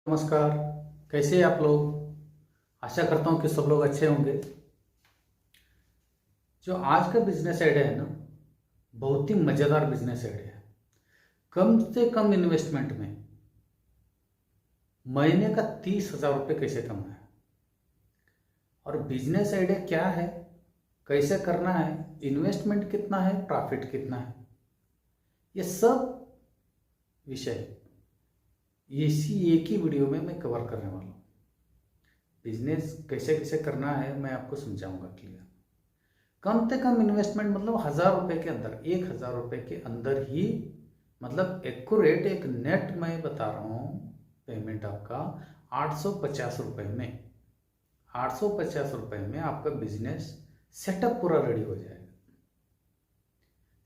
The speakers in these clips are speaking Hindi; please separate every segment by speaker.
Speaker 1: नमस्कार। कैसे हैं आप लोग। आशा करता हूँ कि सब लोग अच्छे होंगे। जो आज का बिजनेस आइडिया है ना, बहुत ही मज़ेदार बिजनेस आइडिया है। कम से कम इन्वेस्टमेंट में महीने का 30,000 रुपये कैसे कमाए, और बिजनेस आइडिया क्या है, कैसे करना है, इन्वेस्टमेंट कितना है, प्रॉफिट कितना है, ये सब विषय इसी एक ही वीडियो में मैं कवर करने वाला हूँ। बिजनेस कैसे कैसे करना है मैं आपको समझाऊंगा क्लियर। कम से कम इन्वेस्टमेंट मतलब 1,000 रुपये के अंदर, 1,000 रुपये के अंदर ही, मतलब एक्यूरेट एक नेट मैं बता रहा हूँ पेमेंट आपका 850 रुपये में। 850 रुपये में आपका बिजनेस सेटअप पूरा रेडी हो जाएगा।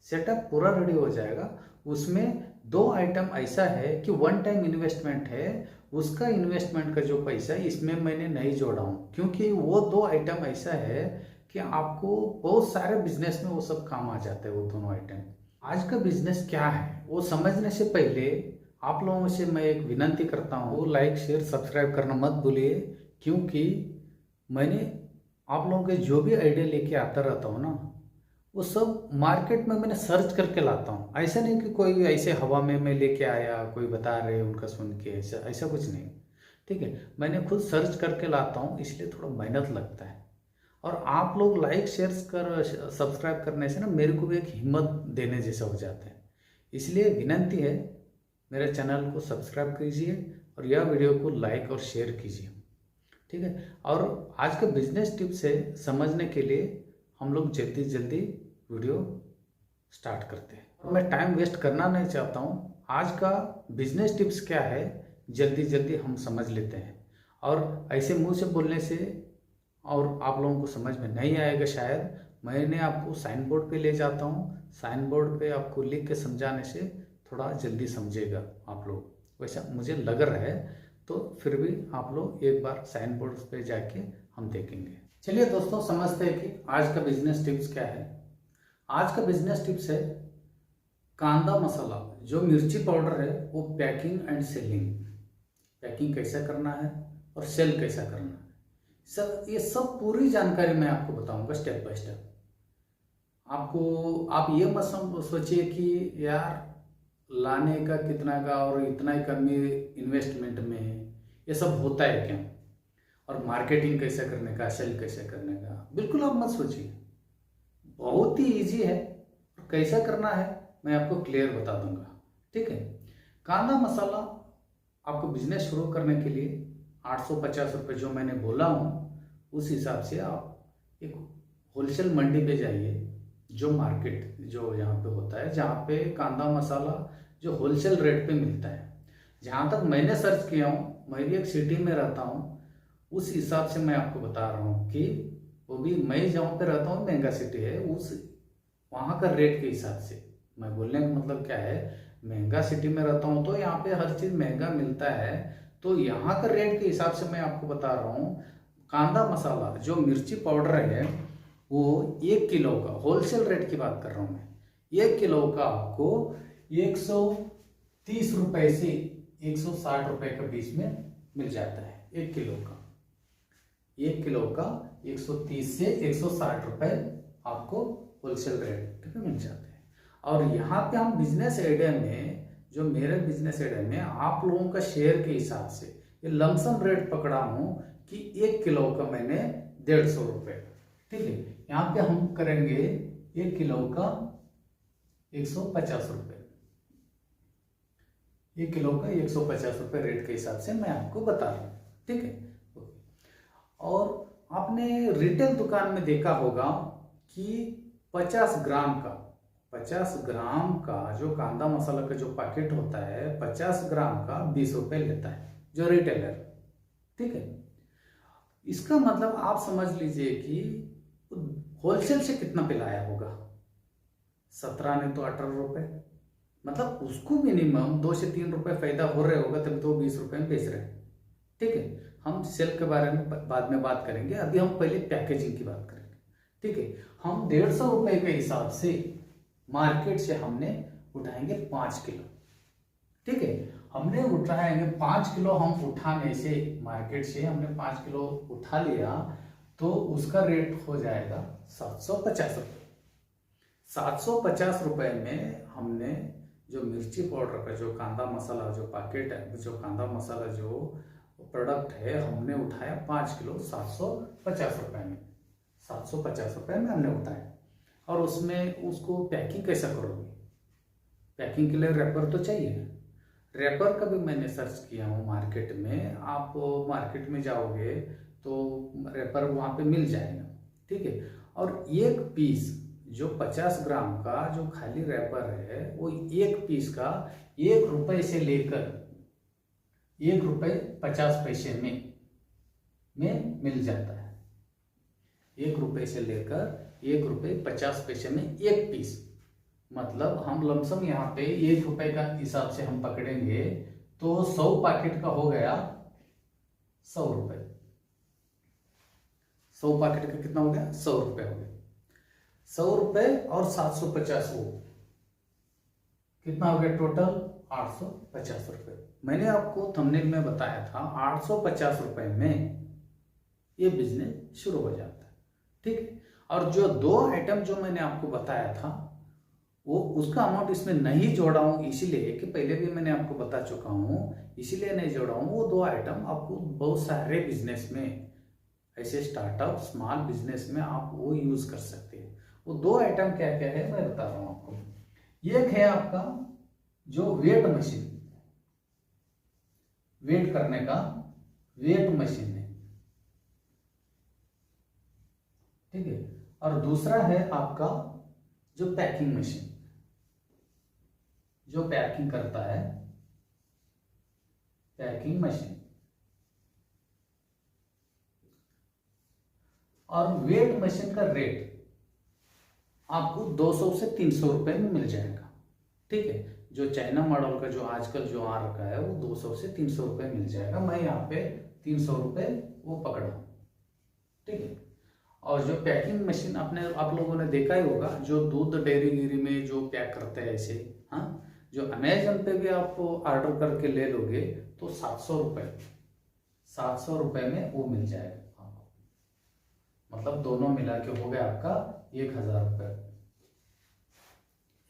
Speaker 1: सेटअप पूरा रेडी हो जाएगा। उसमें दो आइटम ऐसा है कि वन टाइम इन्वेस्टमेंट है, उसका इन्वेस्टमेंट का जो पैसा है इसमें मैंने नहीं जोड़ा हूँ, क्योंकि वो दो आइटम ऐसा है कि आपको बहुत सारे बिजनेस में वो सब काम आ जाते हैं वो दोनों आइटम। आज का बिजनेस क्या है वो समझने से पहले आप लोगों से मैं एक विनती करता हूँ, लाइक शेयर सब्सक्राइब करना मत भूलिए, क्योंकि मैंने आप लोगों के जो भी आइडिया लेके आता रहता हूँ ना, वो सब मार्केट में मैंने सर्च करके लाता हूँ। ऐसा नहीं कि कोई ऐसे हवा में मैं लेके आया, कोई बता रहे उनका सुन के, ऐसा ऐसा कुछ नहीं। ठीक है, मैंने खुद सर्च करके लाता हूँ, इसलिए थोड़ा मेहनत लगता है। और आप लोग लाइक शेयर कर सब्सक्राइब करने से ना मेरे को भी एक हिम्मत देने जैसा हो जाता है। इसलिए विनंती है, मेरे चैनल को सब्सक्राइब कीजिए और यह वीडियो को लाइक और शेयर कीजिए। ठीक है, और आज का बिजनेस टिप्स है समझने के लिए हम लोग जल्दी जल्दी वीडियो स्टार्ट करते हैं। और मैं टाइम वेस्ट करना नहीं चाहता हूँ। आज का बिजनेस टिप्स क्या है जल्दी जल्दी हम समझ लेते हैं, और ऐसे मुंह से बोलने से और आप लोगों को समझ में नहीं आएगा शायद। मैंने आपको साइन बोर्ड पे ले जाता हूँ, साइन बोर्ड पे आपको लिख के समझाने से थोड़ा जल्दी समझेगा आप लोग, वैसा मुझे लग रहा है। तो फिर भी आप लोग एक बार साइन बोर्ड पे जाके हम देखेंगे। चलिए दोस्तों, समझते हैं कि आज का बिजनेस टिप्स क्या है। आज का बिजनेस टिप्स है कांदा मसाला, जो मिर्ची पाउडर है वो पैकिंग एंड सेलिंग। पैकिंग कैसा करना है और सेल कैसा करना है, सब ये सब पूरी जानकारी मैं आपको बताऊंगा स्टेप बाय स्टेप। आपको आप ये मत सोचिए कि यार लाने का कितना का और इतना ही कमी इन्वेस्टमेंट में है, ये सब होता है क्या, और मार्केटिंग कैसे करने का, सेल कैसे करने का, बिल्कुल आप मत सोचिए। बहुत ही इजी है, और कैसा करना है मैं आपको क्लियर बता दूंगा। ठीक है, कांदा मसाला आपको बिजनेस शुरू करने के लिए 850 रुपये जो मैंने बोला हूँ, उस हिसाब से आप एक होलसेल मंडी पे जाइए, जो मार्केट जो यहाँ पे होता है, जहाँ पे कांदा मसाला जो होलसेल रेट पे मिलता है। जहाँ तक मैंने सर्च किया हूँ, मैं भी एक सिटी में रहता हूँ, उस हिसाब से मैं आपको बता रहा हूँ कि वो भी मैं जहाँ पे रहता हूँ महंगा सिटी है, उस वहाँ का रेट के हिसाब से मैं बोलने का मतलब क्या है, महंगा सिटी में रहता हूँ तो यहाँ पे हर चीज़ महंगा मिलता है, तो यहाँ का रेट के हिसाब से मैं आपको बता रहा हूँ। कांदा मसाला जो मिर्ची पाउडर है वो 1 किलो का, होलसेल रेट की बात कर रहा हूँ मैं, 1 किलो का आपको 130 रुपये से 160 रुपये के बीच में मिल जाता है। 1 किलो का 130 से 160 रुपये आपको होलसेल रेट पे मिल जाते हैं। और यहाँ पे हम बिजनेस आइडिया में, जो मेरे बिजनेस आइडिया में आप लोगों का शेयर के हिसाब से ये लमसम रेट पकड़ा हूँ कि 1 किलो का मैंने 150 रुपये। ठीक है, यहाँ पे हम करेंगे 1 किलो का 150 रुपये। 1 किलो का 150 रुपये रेट के हिसाब से मैं आपको बता रहा हूँ। ठीक है, और आपने रिटेल दुकान में देखा होगा कि 50 ग्राम का जो कांदा मसाला का जो पैकेट होता है, 50 ग्राम का 20 रुपये लेता है जो रिटेलर। ठीक है, इसका मतलब आप समझ लीजिए कि होलसेल से कितना पे लाया होगा, 17 नहीं तो 18 रुपये, मतलब उसको मिनिमम 2 से 3 रुपये फायदा हो रहा होगा, तभी तो 20 रुपये में बेच रहे हैं। ठीक है, हम सेल के बारे में बाद में बात करेंगे, अभी हम पहले पैकेजिंग की बात करेंगे। ठीक है, हम 150 रुपये के हिसाब से मार्केट से हमने उठाएंगे 5 किलो। ठीक है, हमने उठाएंगे 5 किलो, हम उठाने से मार्केट से हमने 5 किलो उठा लिया तो उसका रेट हो जाएगा 750 रुपये। 750 रुपये में हमने जो मिर्ची पाउडर का जो कांदा मसाला जो पैकेट है, जो कांदा मसाला जो प्रोडक्ट है, हमने उठाया 5 किलो 750 रुपये में। 750 रुपये में हमने उठाया। और उसमें उसको पैकिंग कैसा करोगे? पैकिंग के लिए रैपर तो चाहिए। रैपर का भी मैंने सर्च किया हूँ मार्केट में। आप मार्केट में जाओगे तो रैपर वहाँ पे मिल जाएगा, ठीक है। और एक पीस जो 50 ग्राम का जो खाली रैपर है, वो एक पीस का 1 रुपये से लेकर 1 रुपये 50 पैसे में मिल जाता है। 1 रुपये से लेकर 1 रुपये 50 पैसे में एक पीस। मतलब हम लमसम यहाँ पे 1 रुपये का हिसाब से हम पकड़ेंगे तो 100 पैकेट का हो गया 100 रुपये। 100 पैकेट का कितना हो गया? 100 रुपये हो गया। 100 रुपये और 750 वो कितना हो गया टोटल? 850 रुपये। मैंने आपको थंबनेल में बताया था 850 रुपये में ये बिजनेस शुरू हो जाता है, ठीक है। और जो 2 आइटम जो मैंने आपको बताया था वो उसका अमाउंट इसमें नहीं जोड़ा हूँ, इसीलिए कि पहले भी मैंने आपको बता चुका हूँ, इसीलिए नहीं जोड़ा हूँ। वो 2 आइटम आपको बहुत सारे बिजनेस में, ऐसे स्टार्टअप स्मॉल बिजनेस में आप वो यूज कर सकते हैं। वो 2 आइटम क्या क्या है मैं बता रहा हूँ आपको। एक है आपका जो वेट मशीन, वेट करने का वेट मशीन है, ठीक है। और दूसरा है आपका जो पैकिंग मशीन, जो पैकिंग करता है, पैकिंग मशीन। और वेट मशीन का रेट आपको 200 से 300 रुपए में मिल जाएगा, ठीक है। जो चाइना मॉडल का जो आजकल जो आ रखा है वो 200 से 300 रुपए मिल जाएगा। मैं यहाँ पे 300 रुपए वो पकड़ा, ठीक है। और जो पैकिंग मशीन आप लोगों ने देखा ही होगा, जो दूध डेयरी गिरी में जो पैक करते हैं ऐसे, हाँ, जो अमेजन पे भी आप ऑर्डर करके ले लोगे तो 700 रुपए में वो मिल जाएगा आपको। मतलब दोनों मिला के हो गया आपका 1000 रुपये।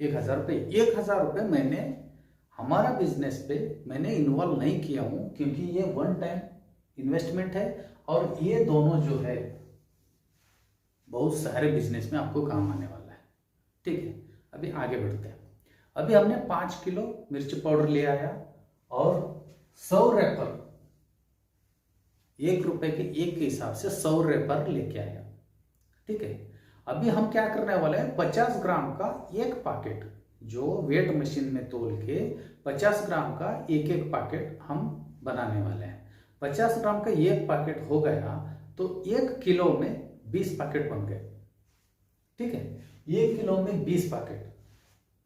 Speaker 1: 1000 रुपये, 1000 रुपये मैंने हमारा बिजनेस पे मैंने इन्वॉल्व नहीं किया हूँ, क्योंकि ये 1 टाइम इन्वेस्टमेंट है। और ये दोनों जो है बहुत सारे बिजनेस में आपको काम आने वाला है, ठीक है। अभी आगे बढ़ते हैं। अभी हमने 5 किलो मिर्च पाउडर ले आया और 100 रैपर, 1 रुपए के एक के हिसाब से 100 रैपर लेके आया, ठीक है। अभी हम क्या करने वाले हैं, 50 ग्राम का एक पैकेट जो वेट मशीन में तोल के 50 ग्राम का एक एक पैकेट हम बनाने वाले हैं। 50 ग्राम का एक पैकेट हो गया तो 1 किलो में 20 पैकेट बन गए, ठीक है। 1 किलो में 20 पैकेट,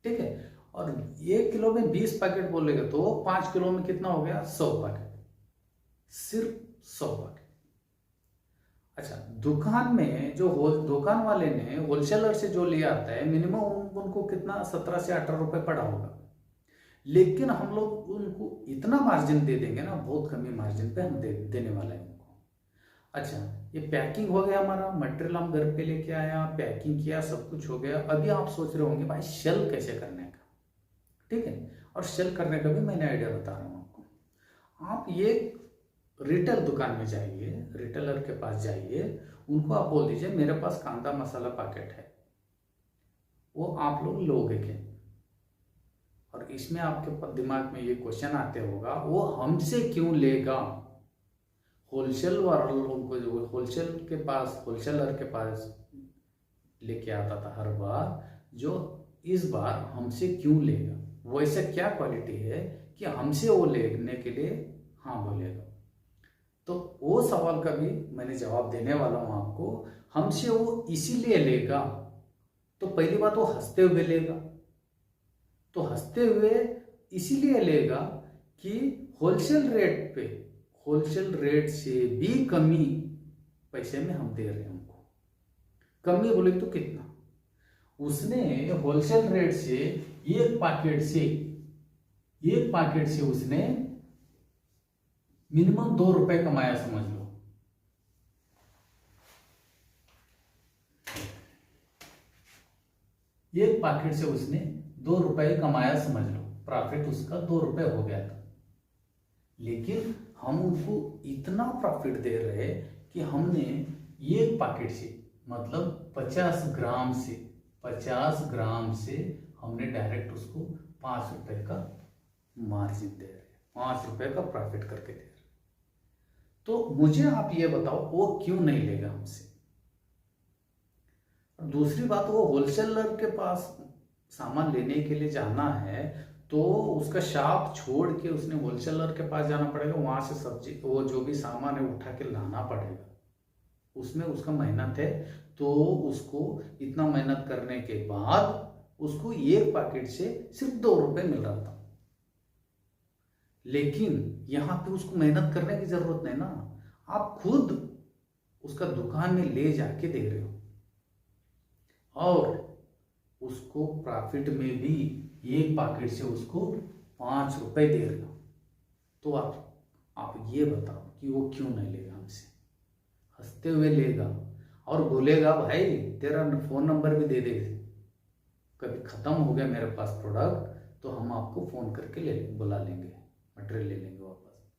Speaker 1: ठीक है। और 1 किलो में 20 पैकेट बोलेगा तो 5 किलो में कितना हो गया? 100 पैकेट, सिर्फ 100 पैकेट। अच्छा, दुकान में जो दुकान वाले ने होलसेलर से जो लिया आता है मिनिमम उनको कितना 17 से 18 रुपए पड़ा होगा, लेकिन हम लोग उनको इतना मार्जिन दे देंगे ना, बहुत कमी मार्जिन पे हम देने वाले हैं उनको। अच्छा, ये पैकिंग हो गया, हमारा मटेरियल हम घर पे लेके आया, पैकिंग किया, सब कुछ हो गया। अभी आप सोच रहे होंगे भाई सेल कैसे करने का, ठीक है। और सेल करने का भी मैंने आइडिया बता रहा हूँ आपको। आप ये रिटेल दुकान में जाइए, रिटेलर के पास जाइए, उनको आप बोल दीजिए मेरे पास कांदा मसाला पैकेट है, वो आप लोग लोगे क्या? और इसमें आपके दिमाग में ये क्वेश्चन आते होगा, वो हमसे क्यों लेगा? होलसेल वालों को, जो होलसेल के पास, होलसेलर के पास लेके आता था हर बार, जो इस बार हमसे क्यों लेगा? वो ऐसा क्या क्वालिटी है कि हमसे वो लेने के लिए हाँ बोलेगा? तो वो सवाल का भी मैंने जवाब देने वाला हूं आपको। हमसे वो इसीलिए लेगा, तो पहली बात वो हंसते हुए लेगा, तो हंसते हुए इसीलिए लेगा कि होलसेल रेट पे, होलसेल रेट से भी कमी पैसे में हम दे रहे हैं उनको। कमी बोले तो कितना? उसने होलसेल रेट से एक पैकेट से एक पैकेट से उसने मिनिमम 2 रुपए कमाया समझ लो। एक पैकेट से उसने 2 रुपए कमाया समझ लो, प्रॉफिट उसका 2 रुपए हो गया था। लेकिन हम उनको इतना प्रॉफिट दे रहे कि हमने एक पैकेट से मतलब 50 ग्राम से हमने डायरेक्ट उसको 5 रुपए का मार्जिन दे रहे, 5 रुपए का प्रॉफिट करके दे रहे। तो मुझे आप ये बताओ वो क्यों नहीं लेगा हमसे। और दूसरी बात, वो होलसेलर के पास सामान लेने के लिए जाना है तो उसका शॉप छोड़ के उसने होलसेलर के पास जाना पड़ेगा, वहां से सब्जी वो जो भी सामान है उठा के लाना पड़ेगा, उसमें उसका मेहनत है। तो उसको इतना मेहनत करने के बाद उसको एक पैकेट से सिर्फ 2 रुपए मिल रहा था। लेकिन यहां पे उसको मेहनत करने की जरूरत नहीं ना, आप खुद उसका दुकान में ले जाके दे रहे हो और उसको प्रॉफिट में भी एक पैकेट से उसको 5 रुपए दे रहे हो। तो आप ये बताओ कि वो क्यों नहीं लेगा हमसे। हंसते हुए लेगा और बोलेगा भाई तेरा फोन नंबर भी दे दे, कभी खत्म हो गया मेरे पास प्रोडक्ट तो हम आपको फोन करके बुला लेंगे, मटेरियल ले लेंगे वापस,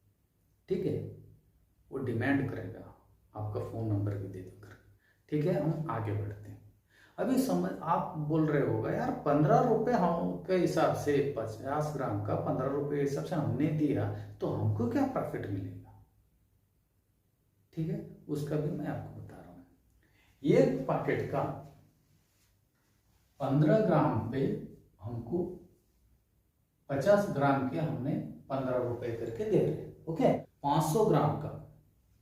Speaker 1: ठीक है। वो डिमांड करेगा आपका फोन नंबर भी दे देकर, ठीक है। हम आगे बढ़ते हैं। अभी समझ आप बोल रहे होगा यार 15 रुपए हम के हिसाब से 50 ग्राम का 15 रुपए के हिसाब से हमने दिया तो हमको क्या प्रॉफिट मिलेगा, ठीक है। उसका भी मैं आपको बता रहा हूं। एक पैकेट का 15 ग्राम पे हमको 50 ग्राम के हमने 15 रुपए करके दे रहे, ओके। 500 ग्राम का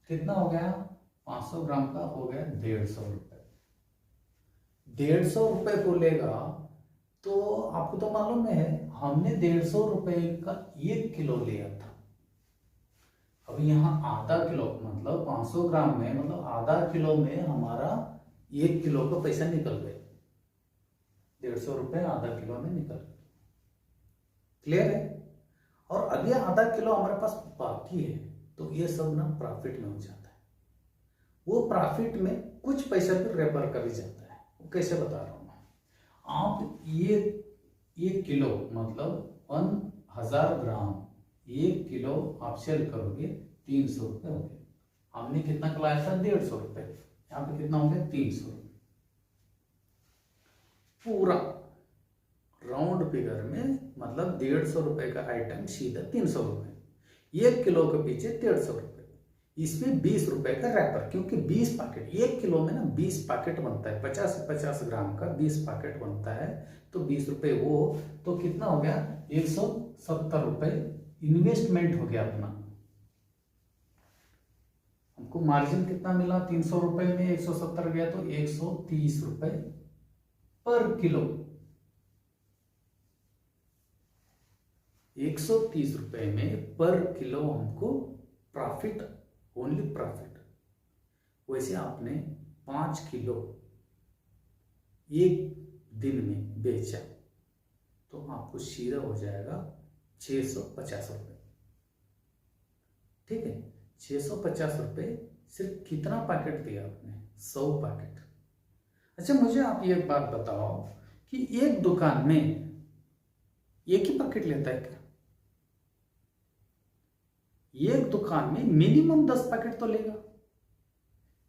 Speaker 1: कितना हो गया, 500 ग्राम का हो गया 150 रुपए। 150 रुपए को लेगा तो आपको तो मालूम है हमने 150 रुपए का 1 किलो लिया था। अब यहाँ आधा किलो मतलब 500 ग्राम में मतलब आधा किलो में हमारा 1 किलो का पैसा निकल गया। 150 रुपए आधा किलो में निकल गए, क्लियर है। और अभी आधा किलो हमारे पास बाकी है तो ये सब ना प्रॉफिट में हो जाता है। वो प्रॉफिट में कुछ पैसा फिर रेफर कर ही जाता है। वो कैसे बता रहा हूं मैं, आप ये 1 किलो मतलब 1000 ग्राम 1 किलो आप सेल करोगे 300 रुपए हो गए। हमने कितना लाया था 150 रुपए, यहाँ पे कितना हो गया 300 रुपए। पूरा राउंड फिगर में मतलब 150 रुपए का आइटम सीधा 300 रुपए, 1 किलो के पीछे 150 रुपए, इसमें 20 रुपए का रैपर, क्योंकि 20 पैकेट 1 किलो में ना 20 पैकेट बनता है, 50 ग्राम का 20 पैकेट बनता है तो 20 रुपए वो तो कितना हो गया 170 रुपए इन्वेस्टमेंट हो गया अपना। हमको मार्जिन कितना मिला 300 रुपए में 170 गया तो 130 रुपए पर किलो। 130 रुपए में पर किलो हमको प्रॉफिट, ओनली प्रॉफिट। वैसे आपने 5 किलो एक दिन में बेचा तो आपको सीधा हो जाएगा 650 रुपए, ठीक है। 650 रुपए सिर्फ कितना पैकेट दिया आपने, 100 पैकेट। अच्छा मुझे आप ये बात बताओ कि एक दुकान में एक ही पैकेट लेता है क्या? एक दुकान में मिनिमम 10 पैकेट तो लेगा,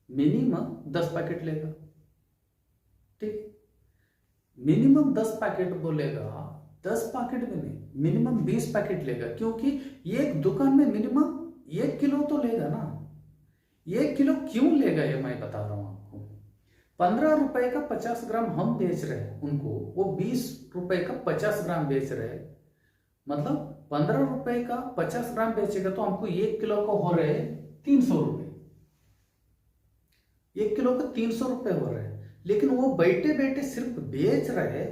Speaker 1: मिनिमम 10 पैकेट लेगा, ठीक। मिनिमम 10 पैकेट बोलेगा, 10 पैकेट में नहीं मिनिमम 20 पैकेट लेगा, क्योंकि एक दुकान में मिनिमम 1 किलो तो लेगा ना। 1 किलो क्यों लेगा ये मैं बता रहा हूं आपको। 15 रुपए का 50 ग्राम हम बेच रहे हैं उनको, वो 20 रुपए का 50 ग्राम बेच रहे हैं, मतलब 15 रुपए का 50 ग्राम बेचेगा तो हमको 1 किलो को हो रहे 300 रुपए, 1 किलो का 300 रुपए हो रहे हैं। लेकिन वो बैठे बैठे सिर्फ बेच रहे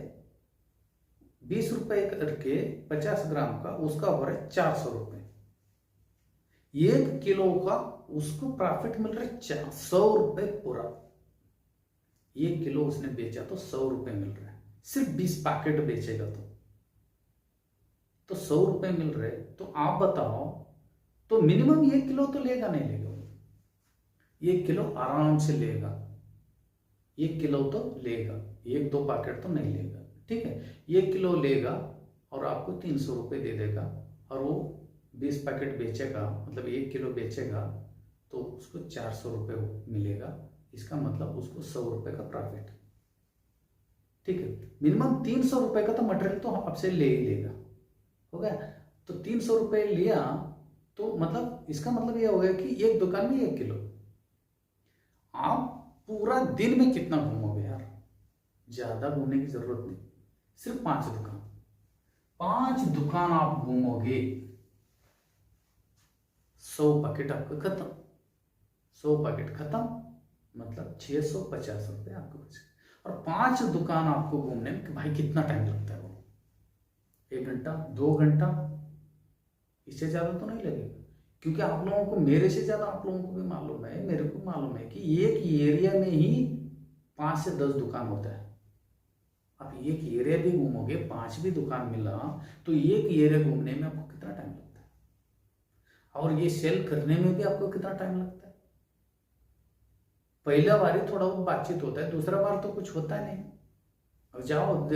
Speaker 1: 20 रुपए करके 50 ग्राम का, उसका हो रहा है 400 रुपए। 1 किलो का उसको प्रॉफिट मिल रहा है 100 रुपए पूरा। 1 किलो उसने बेचा तो 100 रुपए मिल रहा है, सिर्फ 20 पैकेट बेचेगा तो 100 रुपये मिल रहे, तो आप बताओ, तो मिनिमम 1 किलो तो लेगा नहीं लेगा? 1 किलो आराम से लेगा, 1 किलो तो लेगा, 1-2 पैकेट तो नहीं लेगा, ठीक है। 1 किलो लेगा और आपको 300 रुपये दे देगा, और वो 20 पैकेट बेचेगा, मतलब 1 किलो बेचेगा, तो उसको 400 रुपये मिलेगा। इसका मतलब उसको 100 रुपये का प्रॉफिट, ठीक है। मिनिमम 300 रुपये का तो मटेरियल तो आपसे ले ही लेगा, हो गया। तो 300 रुपये लिया, तो मतलब इसका मतलब ये हो गया कि एक दुकान में 1 किलो। आप पूरा दिन में कितना घूमोगे यार? ज्यादा घूमने की जरूरत नहीं, सिर्फ 5 दुकान आप घूमोगे, 100 पैकेट आपका खत्म, 100 पैकेट खत्म, मतलब 650 रुपये आपको बचे। और 5 दुकान आपको घूमने में भाई कितना टाइम लगता है? वो 1 घंटा, 2 घंटा, इससे ज्यादा तो नहीं लगेगा। क्योंकि आप लोगों को, मेरे से ज्यादा आप लोगों को भी मालूम है, मेरे को मालूम है कि एक एरिया में ही 5 से 10 दुकान होता है। आप एक एरिया भी घूमोगे, 5 भी दुकान मिला, तो एक एरिया घूमने में आपको कितना टाइम लगता है? और ये सेल करने में भी आपको कितना टाइम लगता है? पहला बार ही थोड़ा बहुत बातचीत होता है, दूसरा बार तो कुछ होता नहीं। अब जाओ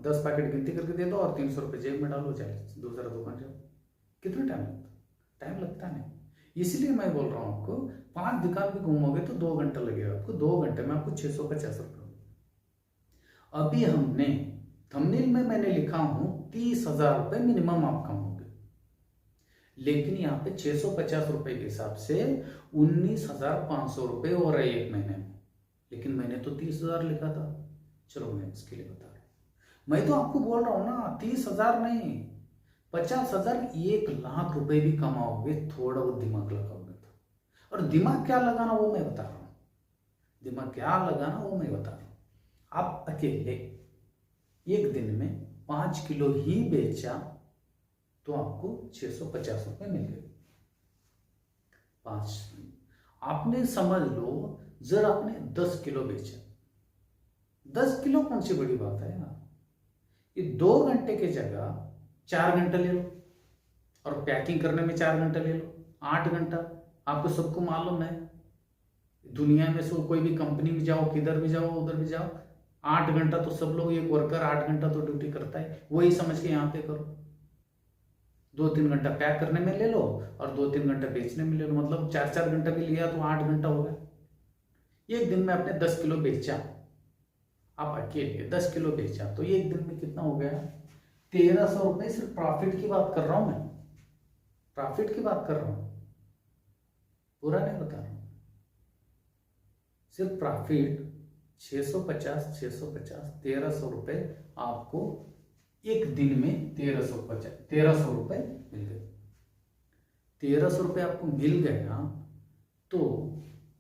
Speaker 1: 10 पैकेट गिनती करके दे दो और 300 रुपये जेब में डालो, जाए दूसरा दुकान जाओ, कितना टाइम लगता है? टाइम लगता नहीं। इसलिए मैं बोल रहा हूं आपको, 5 दुकान भी घूमोगे तो 2 घंटा लगेगा आपको, 2 घंटे में आपको 650 रुपये। अभी हमने थंबनेल में मैंने लिखा हूं 30,000 रुपये मिनिमम आप कमाओगे, लेकिन यहाँ पे 650 रुपये के हिसाब से 19,500 रुपये हो रहे एक महीने में, लेकिन मैंने तो 30,000 लिखा था। चलो मैं इसके लिए बता रहा हूं, मैं तो आपको बोल रहा हूं ना 30,000 नहीं, 50,000, 1,00,000 रुपये भी कमाओगे, थोड़ा बहुत दिमाग लगाओगे तो। और दिमाग क्या लगाना वो मैं बता रहा हूं, दिमाग क्या लगाना वो मैं बता रहा हूं। आप अकेले एक दिन में 5 किलो ही बेचा तो आपको 650 रुपये मिल गए। 5 आपने समझ लो, जर आपने 10 किलो बेचा, 10 किलो कौन सी बड़ी बात है यार? ये 2 घंटे की जगह 4 घंटे ले लो, और पैकिंग करने में 4 घंटे ले लो, 8 घंटा। आपको सबको मालूम है, दुनिया में सो कोई भी कंपनी में जाओ, किधर भी जाओ, उधर भी जाओ, 8 घंटा तो सब लोग, एक वर्कर 8 घंटा तो ड्यूटी करता है, वही समझ के यहाँ पे करो। 2-3 घंटा पैक करने में ले लो और 2-3 घंटा बेचने में ले लो, मतलब 4-4 घंटा भी लिया तो 8 घंटा हो गया। एक दिन में आपने 10 किलो बेचा, आप अकेले 10 किलो बेचा, तो एक दिन में कितना हो गया? 1,300 रुपये। सिर्फ प्रॉफिट की बात कर रहा हूं मैं, प्रॉफिट की बात कर रहा हूं, पूरा नहीं बता रहा हूं, सिर्फ प्रॉफिट। 650, 1,300 रुपये आपको एक दिन में 1,300 रुपये मिल गए। 1,300 रुपये आपको मिल गया, तो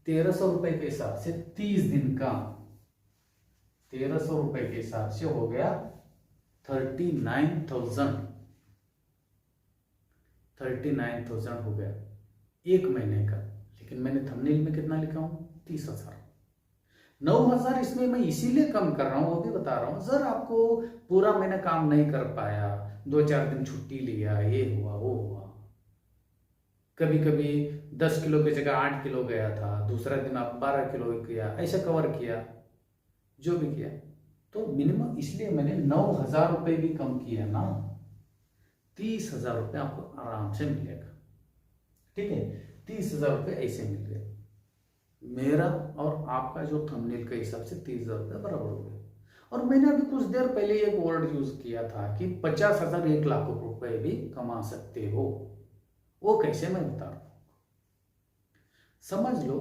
Speaker 1: 1,300 रुपये के हिसाब से 30 दिन का, 1,300 रुपये के हिसाब से हो गया 39,000, 39,000 हो गया एक महीने का। लेकिन मैंने थंबनेल में कितना लिखा हूं? 30,000। 9,000 इसमें मैं इसीलिए कम कर रहा हूं, वो भी बता रहा हूं। सर आपको पूरा महीना काम नहीं कर पाया, 2-4 दिन छुट्टी लिया, ये हुआ वो हुआ, कभी कभी 10 किलो की जगह 8 किलो गया था, दूसरा दिन आप 12 किलो किया, ऐसा कवर किया, जो भी किया, तो मिनिमम इसलिए मैंने 9,000 रुपये भी कम किया ना, 30,000 रुपये आपको आराम से मिलेगा, ठीक है। 30,000 रुपये ऐसे मिल गए, मेरा और आपका जो थंबनेल के हिसाब से 30,000 रुपये बराबर हो गए। और मैंने अभी कुछ देर पहले एक वर्ड यूज किया था कि 50,000, 1,00,000 रुपये भी कमा सकते हो। वो कैसे, मैं बता रहा हूं, समझ लो।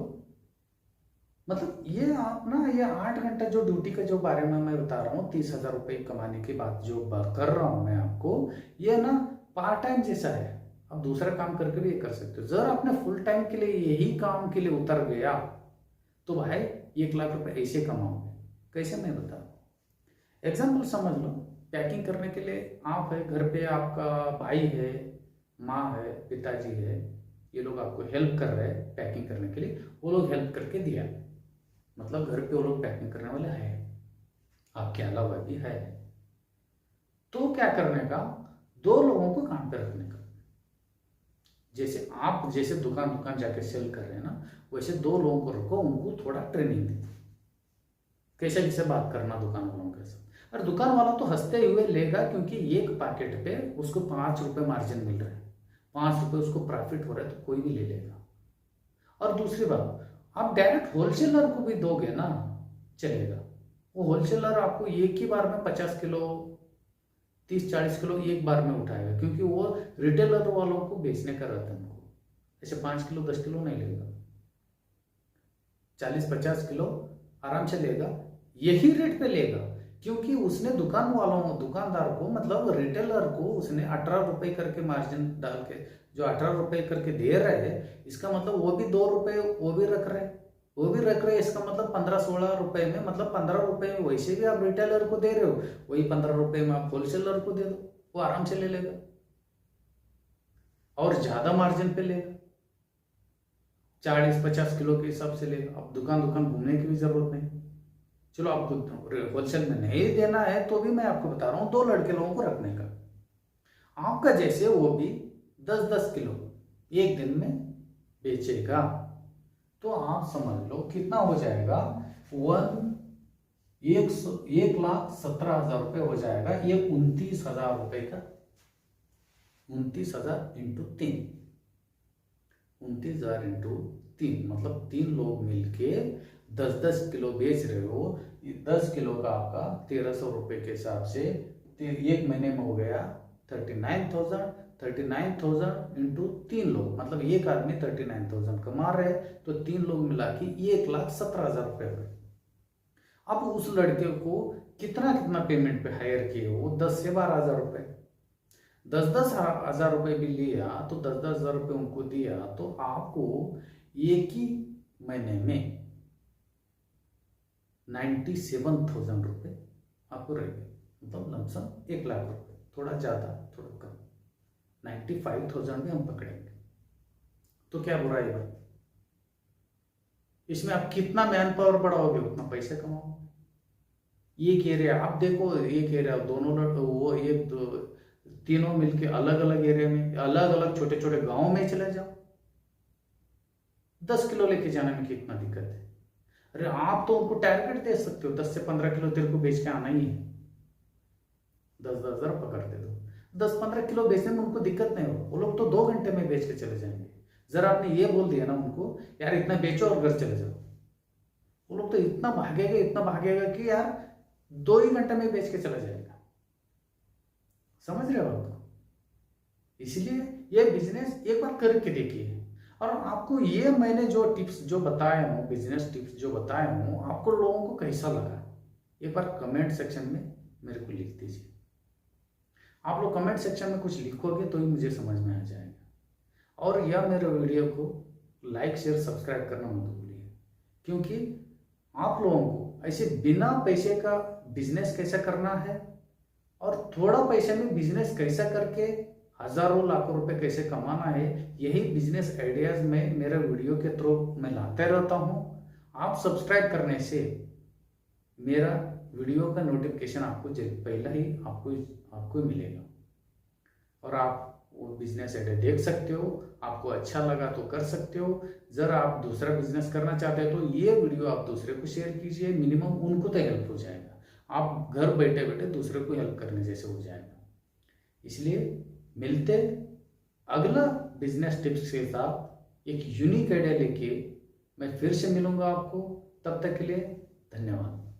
Speaker 1: मतलब ये आप ना, ये 8 घंटा जो ड्यूटी का जो बारे में मैं बता रहा हूँ, 30,000 रुपये कमाने की बात जो कर रहा हूं मैं आपको, ये ना पार्ट टाइम जैसा है। आप दूसरा काम करके भी ये कर सकते हो। जर आपने फुल टाइम के लिए यही काम के लिए उतर गया तो भाई 1,00,000 रुपये ऐसे कमाओगे। कैसे, मैं बता रहा हूँ। एग्जाम्पल समझ लो, पैकिंग करने के लिए आप है, घर पे आपका भाई है, माँ है, पिताजी है, ये लोग आपको हेल्प कर रहे हैं पैकिंग करने के लिए, वो लोग हेल्प करके दिया, मतलब घर पे वो लोग पैकिंग करने वाले हैं, आपके अलावा भी है। तो क्या करने का, 2 लोगों को काम पे रखने का। जैसे आप दुकान दुकान जाके सेल कर रहे हैं ना, वैसे 2 लोगों को रखो, उनको थोड़ा ट्रेनिंग दे, कैसे कैसे बात करना दुकान वालों के साथ। और दुकान वाला तो हंसते हुए लेगा, क्योंकि एक पैकेट पे उसको 5 रुपए मार्जिन मिल रहा है, 5 रुपए उसको प्रॉफिट हो रहा है, तो कोई भी ले लेगा। और दूसरी बात, आप डायरेक्ट होलसेलर को भी दोगे ना, चलेगा। वो होलसेलर आपको एक ही बार में 50 किलो 30-40 किलो एक बार में उठाएगा, क्योंकि वो रिटेलर वालों को बेचने का रहता है उनको। ऐसे 5 किलो 10 किलो नहीं लेगा, 40-50 किलो आराम से लेगा, यही रेट पे लेगा, क्योंकि उसने दुकानदार को, मतलब रिटेलर को उसने 18 रुपए करके मार्जिन डाल के, जो 18 रुपए करके दे रहे हैं, इसका मतलब वो भी 2 रुपए वो भी रख रहे, इसका मतलब 15-16 रुपए में, मतलब 15 रुपए में वैसे भी आप रिटेलर को दे रहे हो, वही 15 रुपए में आप होलसेलर को दे दो, वो आराम से ले लेगा और ज्यादा मार्जिन पे लेगा, 40-50 किलो के हिसाब से लेगा। अब दुकान घूमने की भी जरूरत नहीं। चलो आपको होलसेल में नहीं देना है तो भी मैं आपको बता रहा हूँ 2 लड़के लोगों को रखने का, आपका जैसे वो भी 10-10 किलो एक दिन में बेचेगा, तो आप समझ लो कितना हो जाएगा, 1,17,000 रुपये हो जाएगा। ये 29,000 रुपये का, 29,000 इंटू 3, 29,000 इंटू 3, मतलब 3 लोग मिलके 10-10 किलो बेच रहे हो। 10 किलो का आपका 1,300 रुपये के हिसाब से एक महीने में हो गया 39,000 इंटू 3 लोग, मतलब एक आदमी 39,000 कमा रहे, तो 3 लोग मिला के 1,17,000 रुपये हुए। अब उस लड़के को कितना पेमेंट पे हायर किए, वो 10 से 12,000 रुपये, 10-10 हज़ार रुपये भी लिया, तो 10-10 हज़ार रुपये उनको दिया, तो आपको एक ही महीने में 97,000 रुपये आपको रहेगा, मतलब लमसम 1 लाख रुपये, थोड़ा ज़्यादा थोड़ा कम, 95,000 में हम पकड़ेंगे, तो क्या बुराई भाई। इसमें आप कितना मैन पावर बढ़ाओगे उतना पैसे कमाओगे। एक एरिया आप देखो, एक एरिया दोनों वो एक तीनों मिलके अलग अलग एरिया में, अलग अलग छोटे छोटे गांव में चले जाओ, 10 किलो लेके जाने में कितना दिक्कत है। अरे आप तो उनको टारगेट दे सकते हो, 10 से 15 किलो तेरे को बेच के आना ही है, 10-10 हज़ार पकड़ते दो, 10-15 किलो बेचने में उनको दिक्कत नहीं हो, वो लोग तो 2 घंटे में बेच के चले जाएंगे। जरा आपने ये बोल दिया ना उनको, यार इतना बेचो और घर चले जाओ, वो लोग तो इतना भागेगा कि यार 2 ही घंटे में बेच के चला जाएगा। समझ रहे हो आप? इसलिए ये बिजनेस एक बार करके देखिए। और आपको ये मैंने जो टिप्स जो बताया हूँ, बिजनेस टिप्स जो बताया हूँ, आपको लोगों को कैसा लगा एक बार कमेंट सेक्शन में मेरे को लिख दीजिए। आप लोग कमेंट सेक्शन में कुछ लिखोगे तो ही मुझे समझ में आ जाएगा। और यह मेरे वीडियो को लाइक शेयर सब्सक्राइब करना मत भूलिए, क्योंकि आप लोगों को ऐसे बिना पैसे का बिजनेस कैसा करना है और थोड़ा पैसे में बिजनेस कैसा करके हजारों लाखों रुपए कैसे कमाना है, यही बिजनेस आइडियाज में मेरे वीडियो के थ्रू मैं लाते रहता हूँ। आप सब्सक्राइब करने से मेरा वीडियो का नोटिफिकेशन आपको पहले ही आपको मिलेगा और आप वो बिजनेस आइडिया देख सकते हो। आपको अच्छा लगा तो कर सकते हो। जरा आप दूसरा बिजनेस करना चाहते हो तो ये वीडियो आप दूसरे को शेयर कीजिए, मिनिमम उनको तो हेल्प हो जाएगा, आप घर बैठे बैठे दूसरे को हेल्प करने जैसे हो जाएगा। इसलिए मिलते अगला बिजनेस टिप्स के साथ एक यूनिक आइडिया लेके मैं फिर से मिलूंगा आपको। तब तक के लिए धन्यवाद।